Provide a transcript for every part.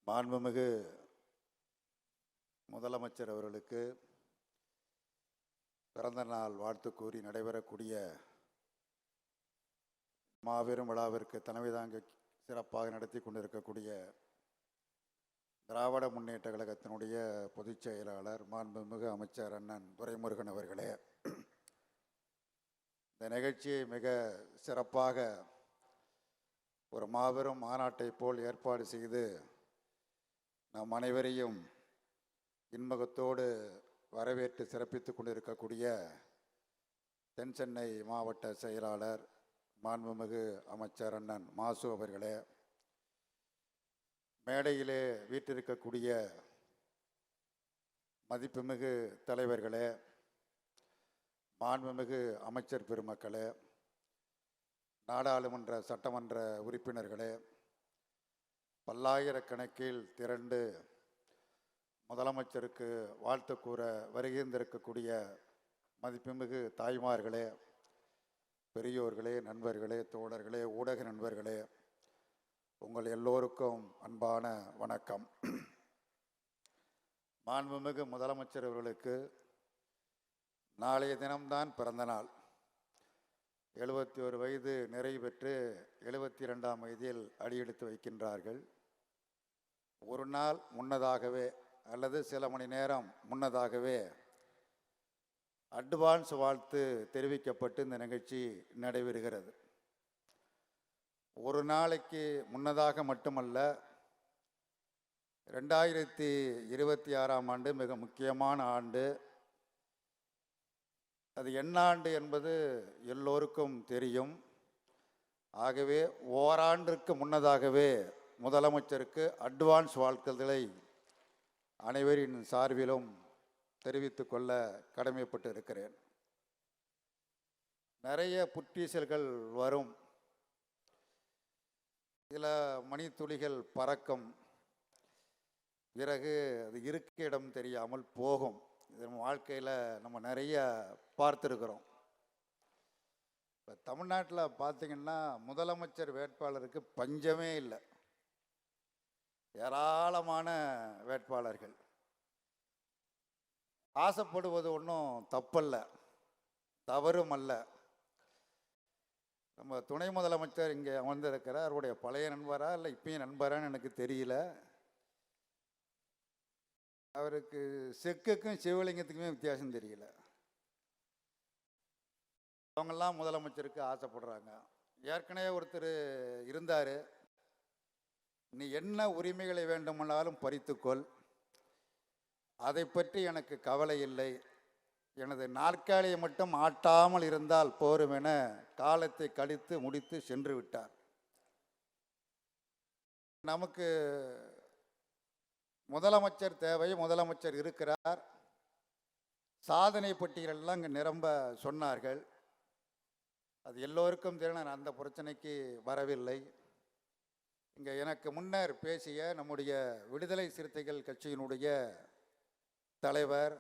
மாண்புமிகு முதலமைச்சர் அவர்களுக்கு பிறந்த நாள் வாழ்த்து கூறி நடைபெறக்கூடிய மாபெரும் விழாவிற்கு தலைமை தாங்கி சிறப்பாக நடத்தி கொண்டிருக்கக்கூடிய திராவிட முன்னேற்ற கழகத்தினுடைய பொதுச் செயலாளர் மாண்புமிகு அமைச்சர் அண்ணன் துரைமுருகன் அவர்களே, இந்த நிகழ்ச்சியை மிக சிறப்பாக ஒரு மாபெரும் மாநாட்டை போல் ஏற்பாடு செய்து நம் அனைவரையும் இன்முகத்தோடு வரவேற்று சிறப்பித்துக் கொண்டிருக்கக்கூடிய தென் சென்னை மாவட்ட செயலாளர் மாண்புமிகு அமைச்சர் அண்ணன் மாசு அவர்களே, மேடையிலே வீற்றிருக்கக்கூடிய மதிப்புமிகு தலைவர்களே, மாண்புமிகு அமைச்சர் பெருமக்களே, நாடாளுமன்ற சட்டமன்ற உறுப்பினர்களே, பல்லாயிரக்கணக்கில் திரண்டு முதலமைச்சருக்கு வாழ்த்து கூற வருகின்றிருக்கக்கூடிய மதிப்புமிகு தாய்மார்களே, பெரியோர்களே, நண்பர்களே, தோழர்களே, ஊடக நண்பர்களே, உங்கள் எல்லோருக்கும் அன்பான வணக்கம். மாண்புமிகு முதலமைச்சர் அவர்களுக்கு நாளைய தினம்தான் பிறந்த நாள். 71 வயது நிறைவு பெற்று 72ஆம் வயதில் அடியெடுத்து வைக்கின்றார்கள். ஒரு நாள் முன்னதாகவே அல்லது சில மணி நேரம் முன்னதாகவே அட்வான்ஸ் வாழ்த்து தெரிவிக்கப்பட்டு இந்த நிகழ்ச்சி நடைபெறுகிறது. ஒரு நாளைக்கு முன்னதாக மட்டுமல்ல, 2026ஆம் ஆண்டு மிக முக்கியமான ஆண்டு. அது என்ன ஆண்டு என்பது எல்லோருக்கும் தெரியும். ஆகவே ஓராண்டிற்கு முன்னதாகவே முதலமைச்சருக்கு அட்வான்ஸ் வாழ்த்துதலை அனைவரின் சார்பிலும் தெரிவித்து கொள்ள கடமைப்பட்டு இருக்கிறேன். நிறைய புற்றீசல்கள் வரும், சில மணித்துளிகள் பறக்கும், பிறகு அது இருக்க இடம் தெரியாமல் போகும். இது நம்ம வாழ்க்கையில் நம்ம நிறைய பார்த்துருக்குறோம். இப்போ தமிழ்நாட்டில் பார்த்திங்கன்னா முதலமைச்சர் வேட்பாளருக்கு பஞ்சமே இல்லை. ஏராளமான வேட்பாளர்கள். ஆசைப்படுவது ஒன்றும் தப்பல்ல, தவறும் அல்ல. நம்ம துணை முதலமைச்சர் இங்கே அமர்ந்திருக்கிறார். அவருடைய பழைய நண்பரா இல்லை இப்பயும் நண்பரான்னு எனக்கு தெரியல. அவருக்கு செக்குக்கும் சிவலிங்கத்துக்குமே வித்தியாசம் தெரியல. அவங்கெல்லாம் முதலமைச்சருக்கு ஆசைப்படுறாங்க. ஏற்கனவே ஒருத்தர் இருந்தார், நீ என்ன உரிமைகளை வேண்டுமானாலும் பறித்துக்கொள், அதை பற்றி எனக்கு கவலை இல்லை, எனது நாற்காலியை மட்டும் ஆட்டாமல் இருந்தால் போரும் என காலத்தை கழித்து முடித்து சென்று விட்டார். நமக்கு முதலமைச்சர் தேவை, முதலமைச்சர் இருக்கிறார். சாதனை பட்டியலெல்லாம் இங்கே நிரம்ப சொன்னார்கள். அது எல்லோருக்கும் தெரியும். நான் அந்த பிரச்சனைக்கு வரவில்லை. இங்கே எனக்கு முன்னர் பேசிய நம்முடைய விடுதலை சிறுத்தைகள் கட்சியினுடைய தலைவர்,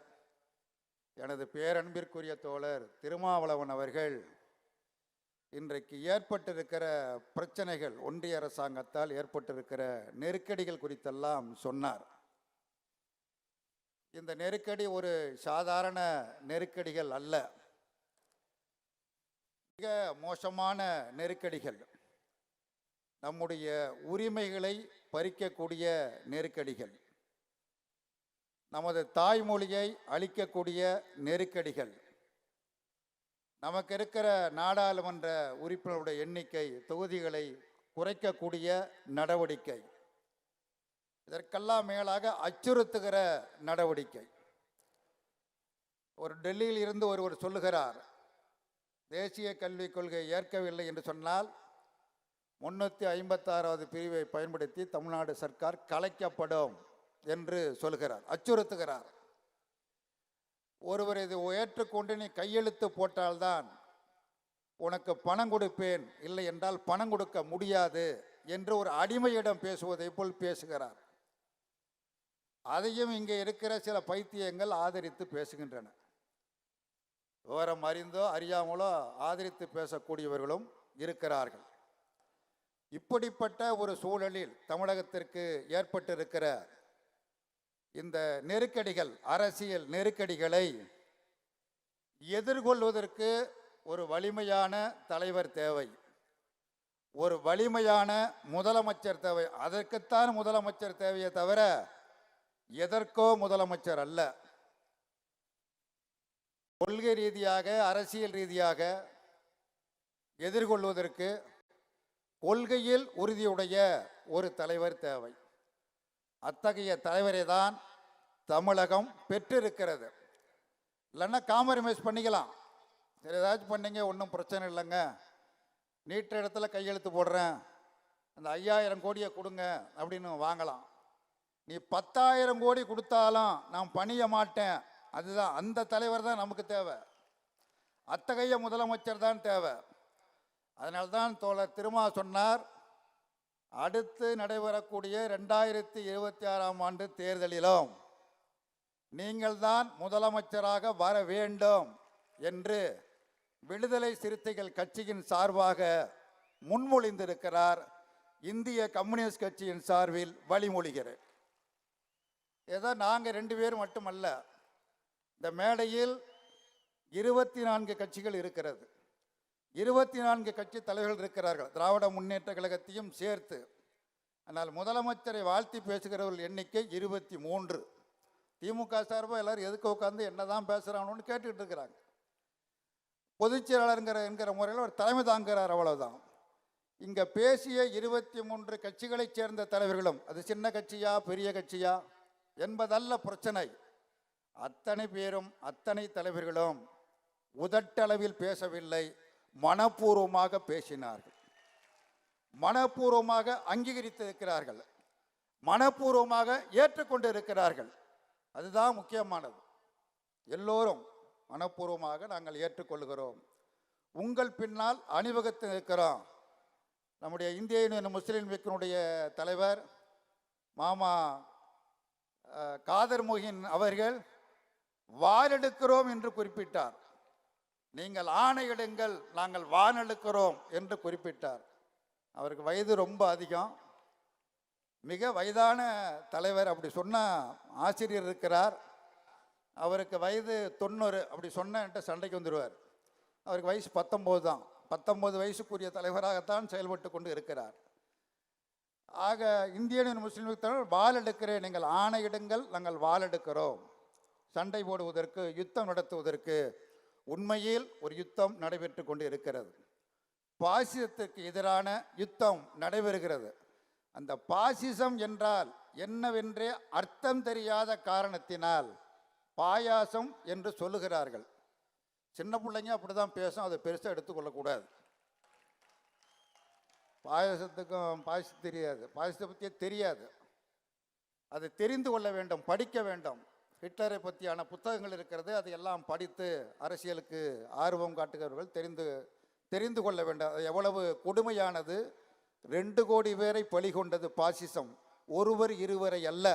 எனது பேரன்பிற்குரிய தோழர் திருமாவளவன் அவர்கள் இன்றைக்கு ஏற்பட்டிருக்கிற பிரச்சனைகள், ஒன்றிய அரசாங்கத்தால் ஏற்பட்டிருக்கிற நெருக்கடிகள் குறித்தெல்லாம் சொன்னார். இந்த நெருக்கடி ஒரு சாதாரண நெருக்கடிகள் அல்ல, மிக மோசமான நெருக்கடிகள். நம்முடைய உரிமைகளை பறிக்கக்கூடிய நெருக்கடிகள், நமது தாய்மொழியை அழிக்கக்கூடிய நெருக்கடிகள், நமக்கு இருக்கிற நாடாளுமன்ற உறுப்பினருடைய எண்ணிக்கை, தொகுதிகளை குறைக்கக்கூடிய நடவடிக்கை, இதற்கெல்லாம் மேலாக அச்சுறுத்துகிற நடவடிக்கை. ஒரு டெல்லியில் இருந்து ஒருவர் சொல்லுகிறார், தேசிய கல்விக் கொள்கை ஏற்கவில்லை என்று சொன்னால் 356வது பிரிவை பயன்படுத்தி தமிழ்நாடு சர்க்கார் கலைக்கப்படும் என்று சொல்கிறார், அச்சுறுத்துகிறார். ஒருவர் இதை ஏற்றுக்கொண்டு நீ கையெழுத்து போட்டால்தான் உனக்கு பணம் கொடுப்பேன், இல்லை என்றால் பணம் கொடுக்க முடியாது என்று ஒரு அடிமையிடம் பேசுவதை போல் பேசுகிறார். அதையும் இங்கே இருக்கிற சில பைத்தியங்கள் ஆதரித்து பேசுகின்றன. விவரம் அறிந்தோ அறியாமலோ ஆதரித்து பேசக்கூடியவர்களும் இருக்கிறார்கள். இப்படிப்பட்ட ஒரு சூழலில் தமிழகத்திற்கு ஏற்பட்டிருக்கிற இந்த நெருக்கடிகள், அரசியல் நெருக்கடிகளை எதிர்கொள்வதற்கு ஒரு வலிமையான தலைவர் தேவை, ஒரு வலிமையான முதலமைச்சர் தேவை. அதற்குத்தான் முதலமைச்சர் தேவையே தவிர எதற்கோ முதலமைச்சர் அல்ல. கொள்கை ரீதியாக, அரசியல் ரீதியாக எதிர்கொள்வதற்கு கொள்கையில் உறுதியுடைய ஒரு தலைவர் தேவை. அத்தகைய தலைவரை தான் தமிழகம் பெற்றிருக்கிறது. இல்லைன்னா காம்ப்ரமைஸ் பண்ணிக்கலாம். சரி, ஏதாச்சும் பண்ணிங்க, ஒன்றும் பிரச்சனை இல்லைங்க, நீட்ட இடத்துல கையெழுத்து போடுறேன், அந்த 5000 கோடியை கொடுங்க அப்படின்னு வாங்கலாம். நீ 10,000 கோடி கொடுத்தாலும் நான் பணிய மாட்டேன். அதுதான், அந்த தலைவர் தான் நமக்கு தேவை. அத்தகைய முதலமைச்சர் தான் தேவை. அதனால்தான் தோழர் திருமா சொன்னார், அடுத்து நடைபெறக்கூடிய 2026ஆம் ஆண்டு தேர்தலிலும் நீங்கள் தான் முதலமைச்சராக வர வேண்டும் என்று விடுதலை சிறுத்தைகள் கட்சியின் சார்பாக முன்மொழிந்திருக்கிறார். இந்திய கம்யூனிஸ்ட் கட்சியின் சார்பில் வழிமொழிகிறேன். ஏதோ நாங்கள் 2 பேர் மட்டுமல்ல, இந்த மேடையில் 24 கட்சிகள் இருக்கிறது. 24 கட்சி தலைவர்கள் இருக்கிறார்கள், திராவிட முன்னேற்ற கழகத்தையும் சேர்த்து. ஆனால் முதலமைச்சரை வாழ்த்தி பேசுகிறவர்கள் எண்ணிக்கை 23. திமுக சார்பாக எல்லாரும் எதுக்கு உட்காந்து என்னதான் பேசுகிறாங்கன்னு கேட்டுக்கிட்டு இருக்கிறாங்க. பொதுச் செயலாளர் என்கிற முறையில் ஒரு தலைமை தாங்குகிறார், அவ்வளவுதான். இங்கே பேசிய 23 கட்சிகளைச் சேர்ந்த தலைவர்களும், அது சின்ன கட்சியா பெரிய கட்சியா என்பதல்ல பிரச்சனை, அத்தனை பேரும் அத்தனை தலைவர்களும் உதட்டளவில் பேசவில்லை, மனப்பூர்வமாக பேசினார்கள், மனப்பூர்வமாக அங்கீகரித்திருக்கிறார்கள், மனப்பூர்வமாக ஏற்றுக்கொண்டு இருக்கிறார்கள். அதுதான் முக்கியமானது. எல்லோரும் மனப்பூர்வமாக நாங்கள் ஏற்றுக்கொள்கிறோம், உங்கள் பின்னால் அணிவகுத்து இருக்கிறோம். நம்முடைய இந்திய யூனியன் முஸ்லீம் லீக்கினுடைய தலைவர் மாமா காதர் மொஹின் அவர்கள் வானெடுக்கிறோம் என்று குறிப்பிட்டார். நீங்கள் ஆணையிடுங்கள், நாங்கள் வானெடுக்கிறோம் என்று குறிப்பிட்டார். அவருக்கு வயது ரொம்ப அதிகம், மிக வயதான தலைவர். அப்படி சொன்ன ஆசிரியர் இருக்கிறார், அவருக்கு வயது 90, அப்படி சொன்ன என்கிட்ட சண்டைக்கு வந்துடுவார். அவருக்கு வயசு 19 தான். 19 வயசுக்குரிய தலைவராகத்தான் செயல்பட்டு கொண்டு இருக்கிறார். ஆக இந்திய முஸ்லீம் தலைவர் வால் எடுக்கிறேன், நீங்கள் ஆணையிடுங்கள், நாங்கள் வால் எடுக்கிறோம். சண்டை போடுவதற்கு, யுத்தம் நடத்துவதற்கு உண்மையில் ஒரு யுத்தம் நடைபெற்று கொண்டு இருக்கிறது. பாசிசத்திற்கு எதிரான யுத்தம் நடைபெறுகிறது. அந்த பாசிசம் என்றால் என்னவென்றே அர்த்தம் தெரியாத காரணத்தினால் பாயாசம் என்று சொல்லுகிறார்கள். சின்ன பிள்ளைங்க அப்படிதான் பேசும், அதை பெருசாக எடுத்துக்கொள்ளக்கூடாது. பாயாசத்துக்கும் பாயசம் தெரியாது, பாயசத்தை பற்றியே தெரியாது. அதை தெரிந்து கொள்ள வேண்டும், படிக்க வேண்டும். ஹிட்லரை பற்றியான புத்தகங்கள் இருக்கிறது, அதையெல்லாம் படித்து அரசியலுக்கு ஆர்வம் காட்டுகிறவர்கள் தெரிந்து கொள்ள வேண்டும். அது எவ்வளவு கொடுமையானது. 2 கோடி பேரை பலி கொண்டது பாசிசம், ஒருவர் இருவரை அல்ல,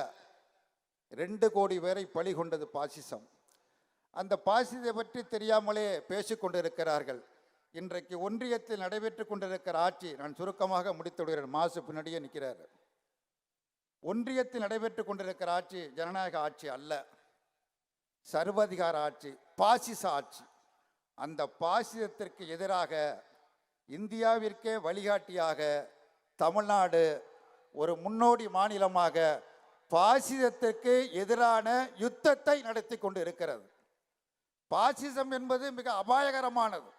2 கோடி பேரை பலி கொண்டது பாசிசம். அந்த பாசிசத்தை பற்றி தெரியாமலே பேசிக்கொண்டிருக்கிறார்கள். இன்றைக்கு ஒன்றியத்தில் நடைபெற்று கொண்டிருக்கிற ஆட்சி, நான் சுருக்கமாக முடித்து விடுகிறேன், மாசு பின்னாடியே நிற்கிறார். ஒன்றியத்தில் நடைபெற்று கொண்டிருக்கிற ஆட்சி ஜனநாயக ஆட்சி அல்ல, சர்வாதிகார ஆட்சி, பாசிச ஆட்சி. அந்த பாசிசத்திற்கு எதிராக இந்தியாவிற்கே வழிகாட்டியாக தமிழ்நாடு ஒரு முன்னோடி மாநிலமாக பாசிசத்திற்கு எதிரான யுத்தத்தை நடத்தி கொண்டு இருக்கிறது. பாசிசம் என்பது மிக அபாயகரமானது,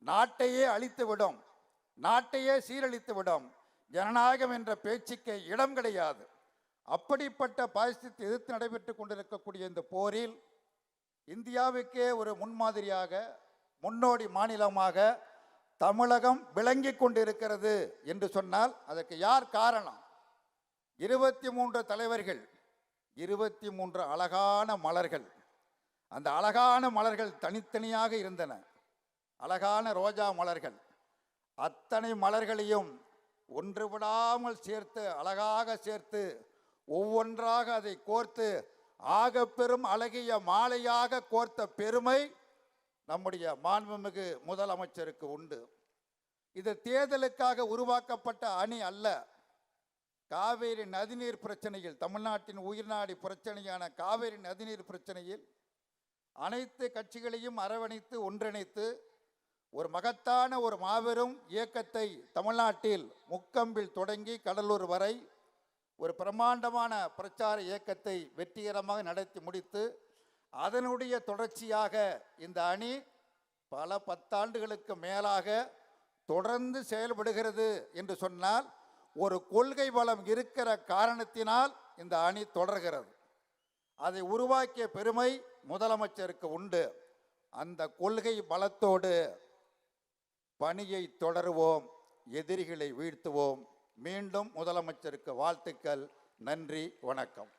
நாட்டையே அழித்துவிடும், நாட்டையே சீரழித்துவிடும். ஜனநாயகம் என்ற பேச்சுக்கு இடம் கிடையாது. அப்படிப்பட்ட பாசிசத்தை எதிர்த்து நடைபெற்று கொண்டிருக்கக்கூடிய இந்த போரில் இந்தியாவுக்கே ஒரு முன்மாதிரியாக, முன்னோடி மாநிலமாக தமிழகம் விளங்கி கொண்டிருக்கிறது என்று சொன்னால் அதற்கு யார் காரணம்? 23 தலைவர்கள், 23 அழகான மலர்கள். அந்த அழகான மலர்கள் தனித்தனியாக இருந்தன, அழகான ரோஜா மலர்கள். அத்தனை மலர்களையும் ஒன்று விடாமல் சேர்த்து, அழகாக சேர்த்து, ஒவ்வொன்றாக அதை கோர்த்து ஆக பெரும் அழகிய மாலையாக கோர்த்த பெருமை நம்முடைய மாண்புமிகு முதலமைச்சருக்கு உண்டு. இது தேர்தலுக்காக உருவாக்கப்பட்ட அணி அல்ல. காவேரி நதிநீர் பிரச்சனையில், தமிழ்நாட்டின் உயிர்நாடி பிரச்சனையான காவேரி நதிநீர் பிரச்சனையில் அனைத்து கட்சிகளையும் அரவணைத்து ஒன்றிணைத்து ஒரு மகத்தான ஒரு மாபெரும் இயக்கத்தை தமிழ்நாட்டில் முக்கம்பில் தொடங்கி கடலூர் வரை ஒரு பிரம்மாண்டமான பிரச்சார இயக்கத்தை வெற்றிகரமாக நடத்தி முடித்து அதனுடைய தொடர்ச்சியாக இந்த அணி பல பத்தாண்டுகளுக்கு மேலாக தொடர்ந்து செயல்படுகிறது என்று சொன்னால் ஒரு கொள்கை பலம் இருக்கிற காரணத்தினால் இந்த அணி தொடர்கிறது. அதை உருவாக்கிய பெருமை முதலமைச்சருக்கு உண்டு. அந்த கொள்கை பலத்தோடு பணியை தொடருவோம், எதிரிகளை வீழ்த்துவோம். மீண்டும் முதலமைச்சருக்கு வாழ்த்துக்கள். நன்றி, வணக்கம்.